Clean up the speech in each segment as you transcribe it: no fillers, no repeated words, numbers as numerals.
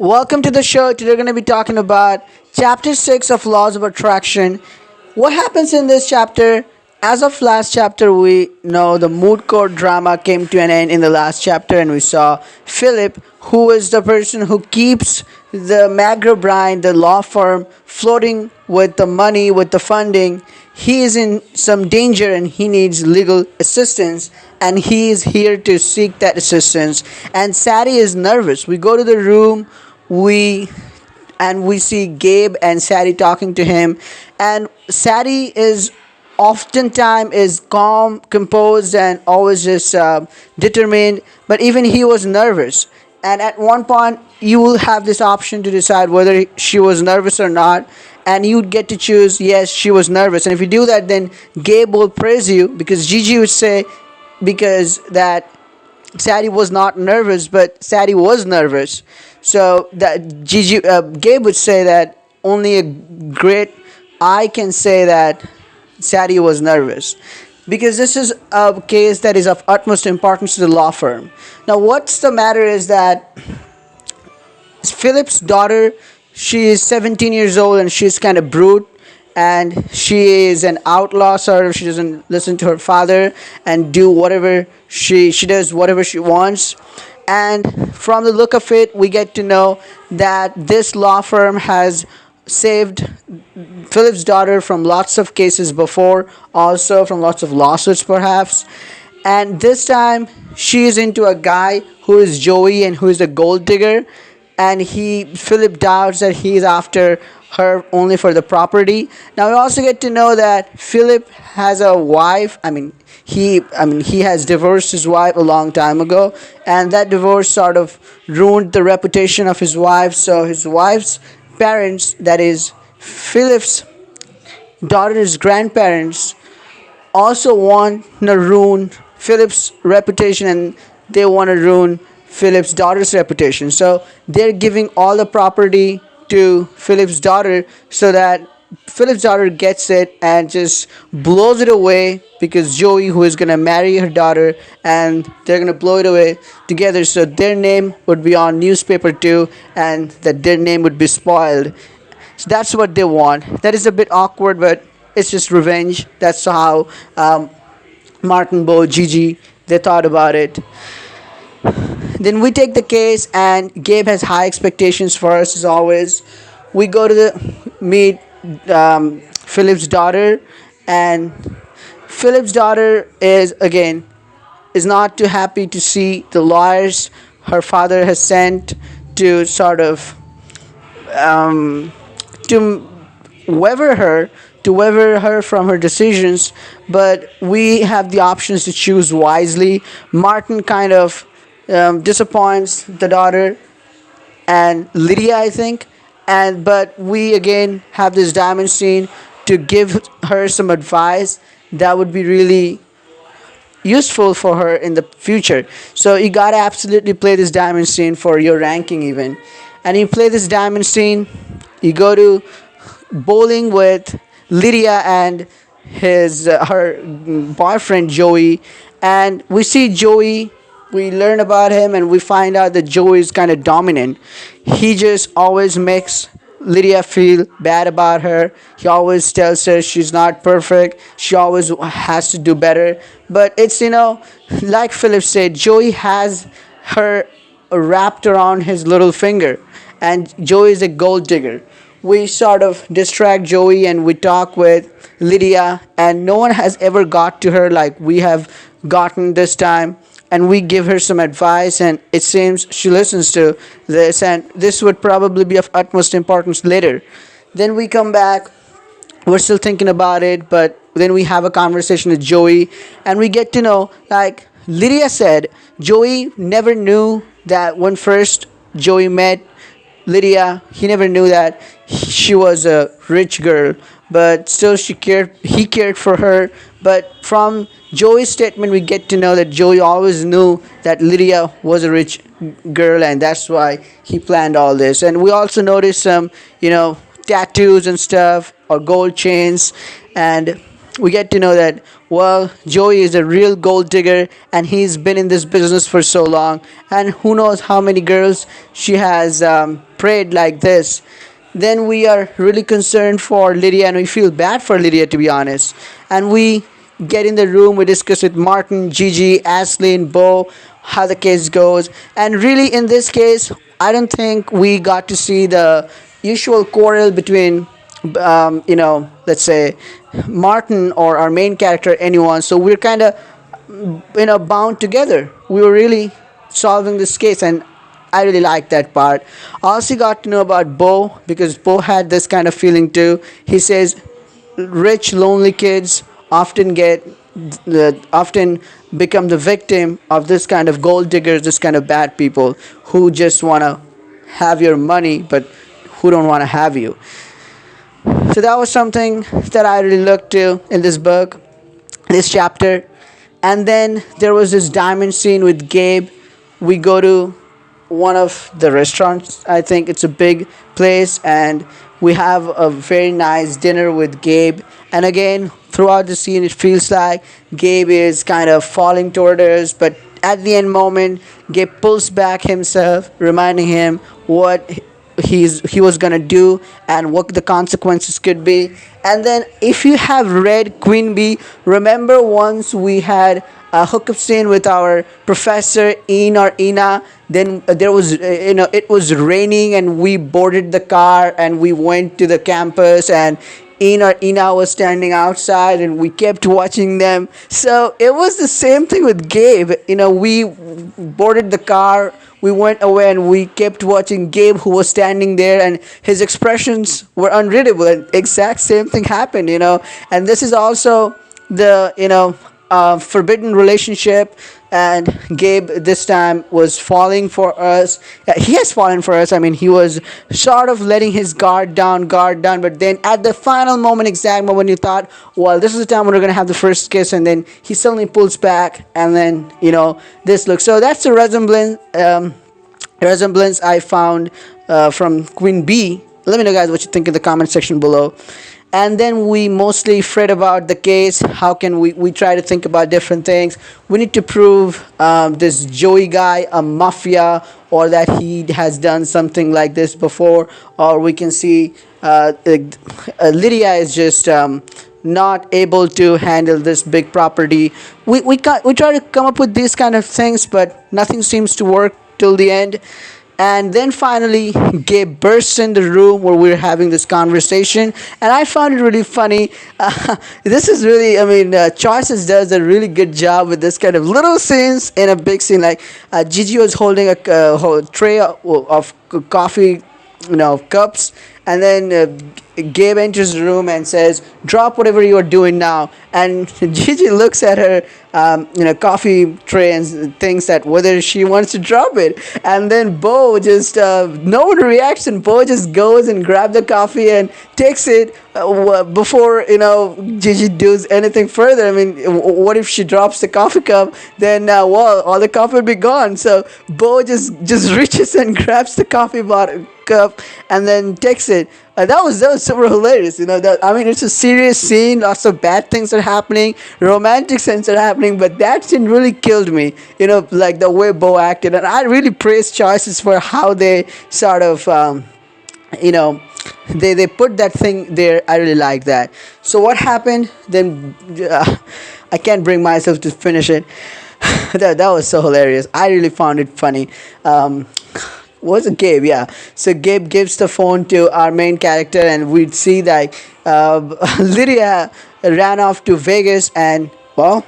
Welcome to the show. Today we're going to be talking about Chapter 6 of Laws of Attraction. What happens in this chapter? As of last chapter, we know the moot court drama came to an end in the last chapter, and we saw Philip, who is the person who keeps the McGraw-Bryan, the law firm, floating with the money, with the funding. He is in some danger and he needs legal assistance, and he is here to seek that assistance. And Sadie is nervous. We go to the room, we see Gabe and Sadie talking to him, and Sadie is oftentimes is calm, composed, and always just determined. But even he was nervous. And at one point, you will have this option to decide whether she was nervous or not. And you'd get to choose, yes, she was nervous. And if you do that, then Gabe will praise you because Gigi would say, because that Sadie was not nervous, but Sadie was nervous. So that Gabe would say that only a great eye can say that Sadie was nervous, because this is a case that is of utmost importance to the law firm. Now, what's the matter is that Philip's daughter, she is 17 years old and she's kind of brute, and she is an outlaw sort of. She doesn't listen to her father and do whatever she does whatever she wants. And from the look of it, we get to know that this law firm has saved Philip's daughter from lots of cases before, also from lots of lawsuits perhaps. And this time she is into a guy who is Joey and who is a gold digger, and Philip doubts that he is after her only for the property. Now we also get to know that Philip has a wife. He has divorced his wife a long time ago, and that divorce sort of ruined the reputation of his wife. So his wife's parents, that is Philip's daughter's grandparents, also want to ruin Philip's reputation, and they want to ruin Philip's daughter's reputation. So they're giving all the property to Philip's daughter so that Philip's daughter gets it and just blows it away, because Joey, who is going to marry her daughter, and they're going to blow it away together, so their name would be on newspaper too, and that their name would be spoiled. So that's what they want. That is a bit awkward, but it's just revenge. That's how Martin, Bo, Gigi, they thought about it. Then we take the case, and Gabe has high expectations for us as always. We go to meet Philip's daughter, and Philip's daughter is not too happy to see the lawyers her father has sent to sort of to waver her from her decisions. But we have the options to choose wisely. Martin kind of disappoints the daughter and Lydia, I think. But we again have this diamond scene to give her some advice that would be really useful for her in the future. So you gotta absolutely play this diamond scene for your ranking even. And you play this diamond scene, you go to bowling with Lydia and her boyfriend Joey, and we see Joey. We learn about him and we find out that Joey is kind of dominant. He just always makes Lydia feel bad about her. He always tells her she's not perfect. She always has to do better. But it's, like Philip said, Joey has her wrapped around his little finger. And Joey is a gold digger. We sort of distract Joey and we talk with Lydia, and no one has ever got to her like we have gotten this time. And we give her some advice, and it seems she listens to this, and this would probably be of utmost importance later. Then we come back, we're still thinking about it, but then we have a conversation with Joey, and we get to know, like Lydia said, Joey never knew that when first Joey met Lydia, he never knew that she was a rich girl, but still he cared for her. But from Joey's statement, we get to know that Joey always knew that Lydia was a rich girl, and that's why he planned all this. And we also notice some, tattoos and stuff, or gold chains, and we get to know that, well, Joey is a real gold digger and he's been in this business for so long, and who knows how many girls she has prayed like this. Then we are really concerned for Lydia, and we feel bad for Lydia, to be honest. And we get in the room, we discuss with Martin, Gigi, Ashlyn, Bo, how the case goes. And really, in this case, I don't think we got to see the usual quarrel between, let's say, Martin or our main character, anyone. So we're kind of, bound together. We were really solving this case, and I really like that part. I also got to know about Bo, because Bo had this kind of feeling too. He says rich, lonely kids often become the victim of this kind of gold diggers, this kind of bad people who just want to have your money, but who don't want to have you. So that was something that I really looked to in this book, this chapter. And then there was this diamond scene with Gabe. We go to one of the restaurants. I think it's a big place, and we have a very nice dinner with Gabe. And again, throughout the scene, it feels like Gabe is kind of falling toward us, but at the end moment, Gabe pulls back himself, reminding him what he was gonna do and what the consequences could be. And then, if you have read Queen Bee, remember once we had a hookup scene with our professor Ian or Ina. Then there was, it was raining, and we boarded the car and we went to the campus, and Ian or Ina was standing outside, and we kept watching them. So it was the same thing with Gabe. We boarded the car, we went away, and we kept watching Gabe, who was standing there, and his expressions were unreadable. And exact same thing happened. And this is also the forbidden relationship, and Gabe this time was falling for us. He has fallen for us. I mean, he was sort of letting his guard down, but then at the final moment, exact moment, you thought, well, this is the time when we're going to have the first kiss, and then he suddenly pulls back, and then, this look. So that's the resemblance I found from Queen Bee. Let me know, guys, what you think in the comment section below. And then we mostly fret about the case. How can we try to think about different things? We need to prove this Joey guy a mafia, or that he has done something like this before. Or we can see Lydia is just not able to handle this big property. We try to come up with these kind of things, but nothing seems to work till the end. And then finally, Gabe bursts in the room where we're having this conversation. And I found it really funny. This is really, Choices does a really good job with this kind of little scenes in a big scene. Like Gigi was holding a whole tray of coffee, cups. And then Gabe enters the room and says, "Drop whatever you are doing now." And Gigi looks at her, coffee tray and thinks that whether she wants to drop it. And then Bo just, no one reacts, and Bo just goes and grabs the coffee and takes it before, Gigi does anything further. I mean, what if she drops the coffee cup? Then, all the coffee will be gone. So Bo just reaches and grabs the coffee cup and then takes it. That was super hilarious. It's a serious scene. Lots of bad things are happening, romantic scenes are happening, but that scene really killed me. Like the way Bo acted, and I really praise Choices for how they sort of, they put that thing there. I really like that. So what happened then? I can't bring myself to finish it. that was so hilarious. I really found it funny. Was it Gabe? Yeah. So Gabe gives the phone to our main character, and we'd see that Lydia ran off to Vegas, and well,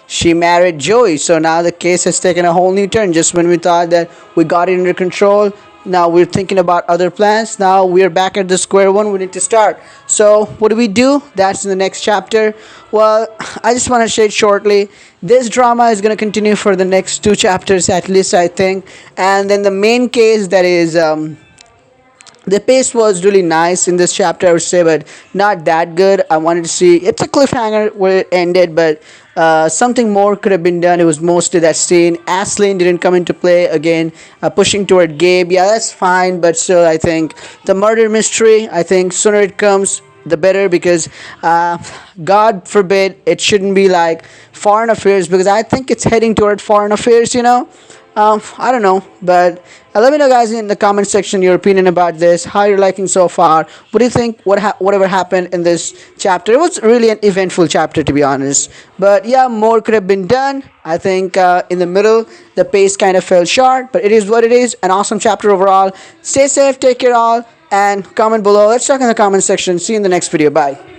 she married Joey. So now the case has taken a whole new turn. Just when we thought that we got it under control, now we're thinking about other plans. Now we're back at the square one. We need to start. So what do? That's in the next chapter. Well, I just want to say it shortly. This drama is going to continue for the next 2 chapters at least, I think. And then the main case, that is, the pace was really nice in this chapter, I would say, but not that good. I wanted to see, it's a cliffhanger where it ended, but something more could have been done. It was mostly that scene. Ashlyn didn't come into play again, pushing toward Gabe. Yeah, that's fine, but still, I think the murder mystery, I think sooner it comes, the better, because God forbid it shouldn't be like foreign affairs, because I think it's heading toward foreign affairs, I don't know, but let me know, guys, in the comment section your opinion about this. How you're liking so far? What do you think? Whatever happened in this chapter? It was really an eventful chapter, to be honest. But yeah, more could have been done. I think in the middle the pace kind of fell short, but it is what it is. An awesome chapter overall. Stay safe, take care all, and comment below. Let's talk in the comment section. See you in the next video. Bye.